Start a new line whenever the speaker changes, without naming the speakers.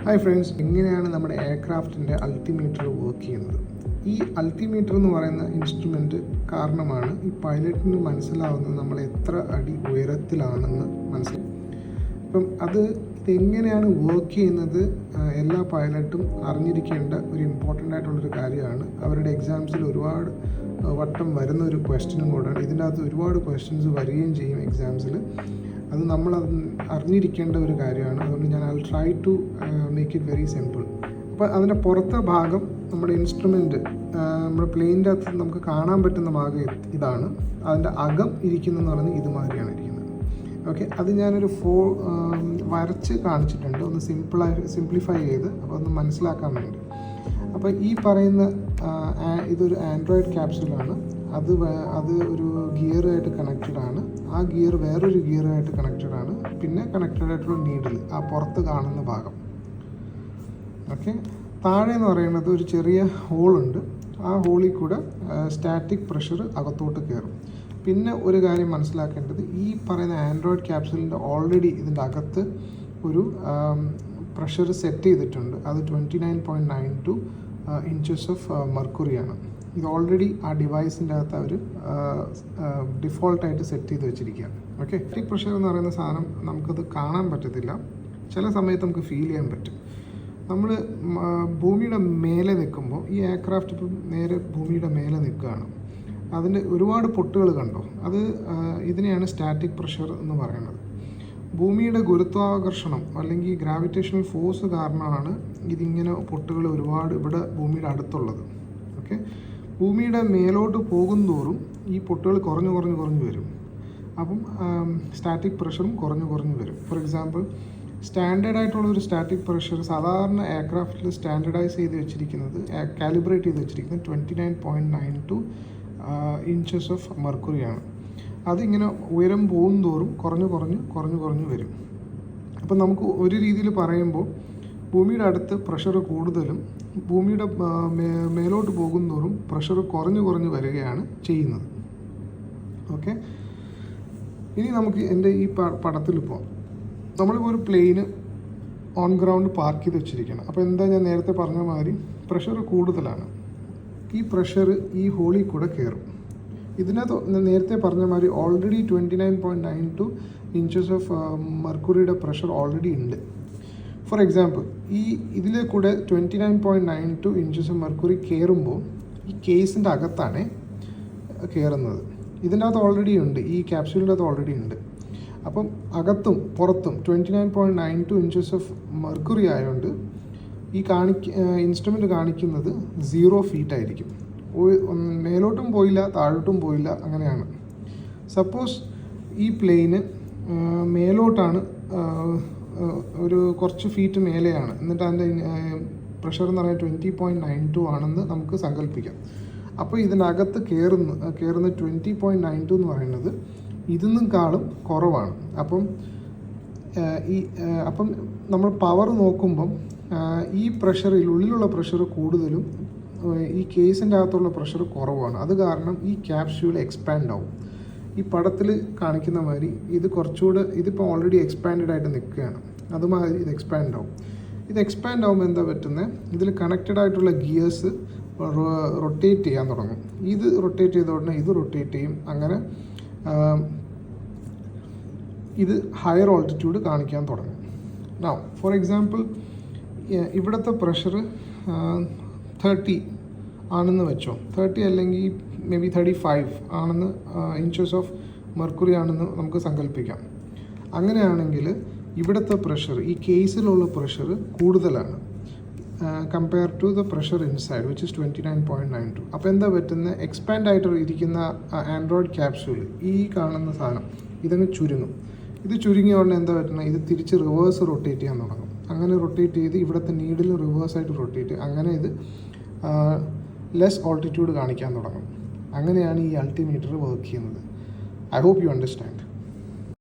Hi friends, എങ്ങനെയാണ് നമ്മുടെ എയർക്രാഫ്റ്റിൻ്റെ altimeter work ചെയ്യുന്നത്? ഈ അൾട്ടിമീറ്റർ എന്ന് പറയുന്ന ഇൻസ്ട്രുമെൻറ്റ് കാരണമാണ് ഈ പൈലറ്റിന് മനസ്സിലാവുന്നത് നമ്മൾ എത്ര അടി ഉയരത്തിലാണെന്ന് മനസ്സിലാവും. അപ്പം ഇതെങ്ങനെയാണ് വർക്ക് ചെയ്യുന്നത് എല്ലാ പൈലറ്റും അറിഞ്ഞിരിക്കേണ്ട ഒരു ഇമ്പോർട്ടൻ്റ് ആയിട്ടുള്ളൊരു കാര്യമാണ്. അവരുടെ എക്സാംസിൽ ഒരുപാട് വട്ടം വരുന്ന ഒരു ക്വസ്റ്റ്യനും കൂടെയാണ്. ഇതിൻ്റെ അകത്ത് ഒരുപാട് ക്വസ്റ്റ്യൻസ് വരികയും ചെയ്യും എക്സാംസിൽ. അത് നമ്മൾ അറിഞ്ഞിരിക്കേണ്ട ഒരു കാര്യമാണ്. അതുകൊണ്ട് ഞാൻ I try to make it very simple. അപ്പോൾ അതിൻ്റെ പുറത്തെ ഭാഗം നമ്മുടെ ഇൻസ്ട്രുമെൻറ്റ് നമ്മുടെ പ്ലെയിൻ്റെ അകത്ത് നമുക്ക് കാണാൻ പറ്റുന്ന ഭാഗം ഇതാണ്. അതിൻ്റെ അകം ഇരിക്കുന്നതെന്ന് പറയുന്നത് ഇതുമാതിരിയാണ് ഇരിക്കുന്നത്. ഓക്കെ, അത് ഞാനൊരു വരച്ച് കാണിച്ചിട്ടുണ്ട്, ഒന്ന് സിംപ്ലിഫൈ ചെയ്ത് അപ്പോൾ ഒന്ന് മനസ്സിലാക്കാൻ വേണ്ടി. അപ്പോൾ ഈ പറയുന്ന ഇതൊരു ആൻഡ്രോയിഡ് ക്യാപ്സ്യൂളാണ്. അത് ഒരു ഗിയറുമായിട്ട് കണക്റ്റഡ് ആണ്. ആ ഗിയർ വേറൊരു ഗിയറുമായിട്ട് കണക്റ്റഡ് ആണ്. പിന്നെ കണക്റ്റഡ് ആയിട്ടുള്ള നീഡിൽ ആ പുറത്ത് കാണുന്ന ഭാഗം. ഓക്കെ, താഴെ എന്ന് പറയുന്നത് ഒരു ചെറിയ ഹോളുണ്ട്. ആ ഹോളിൽ കൂടെ സ്റ്റാറ്റിക് പ്രഷർ അകത്തോട്ട് കയറും. പിന്നെ ഒരു കാര്യം മനസ്സിലാക്കേണ്ടത്, ഈ പറയുന്ന ആൻഡ്രോയിഡ് ക്യാപ്സ്യൂളിൻ്റെ ഓൾറെഡി ഇതിൻ്റെ അകത്ത് ഒരു പ്രഷർ സെറ്റ് ചെയ്തിട്ടുണ്ട്. അത് 29.92 ഇഞ്ചസ് ഓഫ് മെർക്കുറിയാണ്. ഇത് ഓൾറെഡി ആ ഡിവൈസിൻ്റെ അകത്ത് അവർ ഡിഫോൾട്ടായിട്ട് സെറ്റ് ചെയ്ത് വെച്ചിരിക്കുകയാണ്. ഓക്കെ, സ്റ്റാറ്റിക് പ്രഷർ എന്ന് പറയുന്ന സാധനം നമുക്കത് കാണാൻ പറ്റത്തില്ല, ചില സമയത്ത് നമുക്ക് ഫീൽ ചെയ്യാൻ പറ്റും. നമ്മൾ ഭൂമിയുടെ മേലെ നിൽക്കുമ്പോൾ, ഈ എയർക്രാഫ്റ്റ് ഇപ്പം നേരെ ഭൂമിയുടെ മേലെ നിൽക്കുകയാണ്, അതിൻ്റെ ഒരുപാട് പൊട്ടുകൾ കണ്ടോ? ഇതിനെയാണ് സ്റ്റാറ്റിക് പ്രഷർ എന്ന് പറയുന്നത്. ഭൂമിയുടെ ഗുരുത്വാകർഷണം അല്ലെങ്കിൽ ഗ്രാവിറ്റേഷണൽ ഫോഴ്സ് കാരണമാണ് ഇതിങ്ങനെ പൊട്ടുകൾ ഒരുപാട് ഇവിടെ ഭൂമിയുടെ അടുത്തുള്ളത്. ഓക്കെ, ഭൂമിയുടെ മേലോട്ട് പോകുന്തോറും ഈ പൊട്ടുകൾ കുറഞ്ഞു വരും. അപ്പം സ്റ്റാറ്റിക് പ്രഷറും കുറഞ്ഞു വരും. ഫോർ എക്സാമ്പിൾ, സ്റ്റാൻഡേർഡ് ആയിട്ടുള്ള ഒരു സ്റ്റാറ്റിക് പ്രഷർ സാധാരണ എയർക്രാഫ്റ്റിൽ സ്റ്റാൻഡേർഡൈസ് ചെയ്ത് വെച്ചിരിക്കുന്നത്, കാലിബ്രേറ്റ് ചെയ്ത് വെച്ചിരിക്കുന്നത് 29.92 ഇഞ്ചസ് ഓഫ് മെർക്കുറിയാണ്. അതിങ്ങനെ ഉയരം പോകുന്തോറും കുറഞ്ഞു വരും. അപ്പം നമുക്ക് ഒരു രീതിയിൽ പറയുമ്പോൾ, ഭൂമിയുടെ അടുത്ത് പ്രഷർ കൂടുതലും ഭൂമിയുടെ മേലോട്ട് പോകുന്തോറും പ്രഷർ കുറഞ്ഞു വരികയാണ് ചെയ്യുന്നത്. ഓക്കെ, ഇനി നമുക്ക് എൻ്റെ ഈ പടത്തിൽ പോകാം. നമ്മളിപ്പോൾ ഒരു പ്ലെയിന് ഓൺ ഗ്രൗണ്ട് പാർക്ക് ചെയ്ത് വെച്ചിരിക്കണം. അപ്പോൾ എന്താ, ഞാൻ നേരത്തെ പറഞ്ഞ മാതിരി പ്രഷർ കൂടുതലാണ്. ഈ പ്രഷർ ഈ ഹോളിൽ കൂടെ കയറും. ഇതിനകത്ത് നേരത്തെ പറഞ്ഞ മാതിരി ഓൾറെഡി 29.92 ഇഞ്ചസ് ഓഫ് മെർക്കുറിയുടെ പ്രഷർ ഓൾറെഡി ഉണ്ട്. ഫോർ എക്സാമ്പിൾ, ഇതിലെ കൂടെ 29.92 ഇഞ്ചസ് ഓഫ് മെർക്കുറി കയറുമ്പോൾ ഈ കേസിൻ്റെ അകത്താണ് കയറുന്നത്. ഇതിൻ്റെ അകത്ത് ഓൾറെഡി ഉണ്ട്, ഈ ക്യാപ്സ്യൂളിൻ്റെ അകത്ത് ഓൾറെഡി ഉണ്ട്. അപ്പം അകത്തും പുറത്തും 29.92 ഇഞ്ചസ് ഓഫ് മെർക്കുറി ആയതുകൊണ്ട് ഈ ഇൻസ്ട്രുമെൻ്റ് കാണിക്കുന്നത് 0 ഫീറ്റ് ആയിരിക്കും. മേലോട്ടും പോയില്ല, താഴോട്ടും പോയില്ല, അങ്ങനെയാണ്. സപ്പോസ് ഈ പ്ലെയിന് മേലോട്ടാണ്, ഒരു കുറച്ച് ഫീറ്റ് മേലെയാണ്, എന്നിട്ട് അതിൻ്റെ പ്രഷർ എന്ന് പറയുന്നത് 20.92 ആണെന്ന് നമുക്ക് സങ്കല്പിക്കാം. അപ്പോൾ ഇതിനകത്ത് കയറുന്ന 20.92 എന്ന് പറയുന്നത് ഇതിനേക്കാളും കുറവാണ്. അപ്പം നമ്മൾ പവർ നോക്കുമ്പം ഈ പ്രഷറിൽ ഉള്ളിലുള്ള പ്രഷർ കൂടുതലും ഈ കേസിൻ്റെ അകത്തുള്ള പ്രഷർ കുറവാണ്. അത് കാരണം ഈ ക്യാപ്സ്യൂൾ എക്സ്പാൻഡ് ആവും. ഈ പടത്തിൽ കാണിക്കുന്ന മാതിരി ഇത് കുറച്ചുകൂടെ, ഇതിപ്പോൾ ഓൾറെഡി എക്സ്പാൻഡഡ് ആയിട്ട് നിൽക്കുകയാണ്, അതുമാതിരി ഇത് എക്സ്പാൻഡ് ആവും. ഇത് എക്സ്പാൻഡ് ആകുമ്പോൾ എന്താ പറ്റുന്നത്, ഇതിൽ കണക്റ്റഡ് ആയിട്ടുള്ള ഗിയേഴ്സ് റൊട്ടേറ്റ് ചെയ്യാൻ തുടങ്ങും. ഇത് റൊട്ടേറ്റ് ചെയ്ത ഉടനെ ഇത് റൊട്ടേറ്റ് ചെയ്യും. അങ്ങനെ ഇത് ഹയർ ഓൾട്ടിറ്റ്യൂഡ് കാണിക്കാൻ തുടങ്ങും. നൗ ഫോർ എക്സാമ്പിൾ, ഇവിടുത്തെ പ്രഷർ 30 ആണെന്ന് വെച്ചോ, 30 അല്ലെങ്കിൽ മേ ബി 35 ആണെന്ന് ഇഞ്ചസ് ഓഫ് മെർക്കുറി ആണെന്ന് നമുക്ക് സങ്കല്പിക്കാം. അങ്ങനെയാണെങ്കിൽ ഇവിടുത്തെ പ്രഷർ, ഈ കേസിലുള്ള പ്രഷർ കൂടുതലാണ് compare to the pressure inside which is 29.92. അപ്പോൾ എന്താ പറ്റുന്നത്, എക്സ്പാൻഡ് ആയിട്ട് ഇരിക്കുന്ന ആൻഡ്രോയിഡ് ക്യാപ്സ്യൂൾ, ഈ കാണുന്ന സാധനം ഇതങ്ങ് ചുരുങ്ങും. ഇത് ചുരുങ്ങിയ ഉടനെ എന്താ പറ്റുന്നത്, ഇത് തിരിച്ച് റിവേഴ്സ് റൊട്ടേറ്റ് ചെയ്യാൻ തുടങ്ങും. അങ്ങനെ റൊട്ടേറ്റ് ചെയ്ത് ഇവിടുത്തെ നീഡിൽ റിവേഴ്സായിട്ട് റൊട്ടേറ്റ്, അങ്ങനെ ഇത് ലെസ് ഓൾട്ടിറ്റ്യൂഡ് കാണിക്കാൻ തുടങ്ങും. അങ്ങനെയാണ് ഈ അൾട്ടിമീറ്റർ വർക്ക് ചെയ്യുന്നത്. I hope you understand.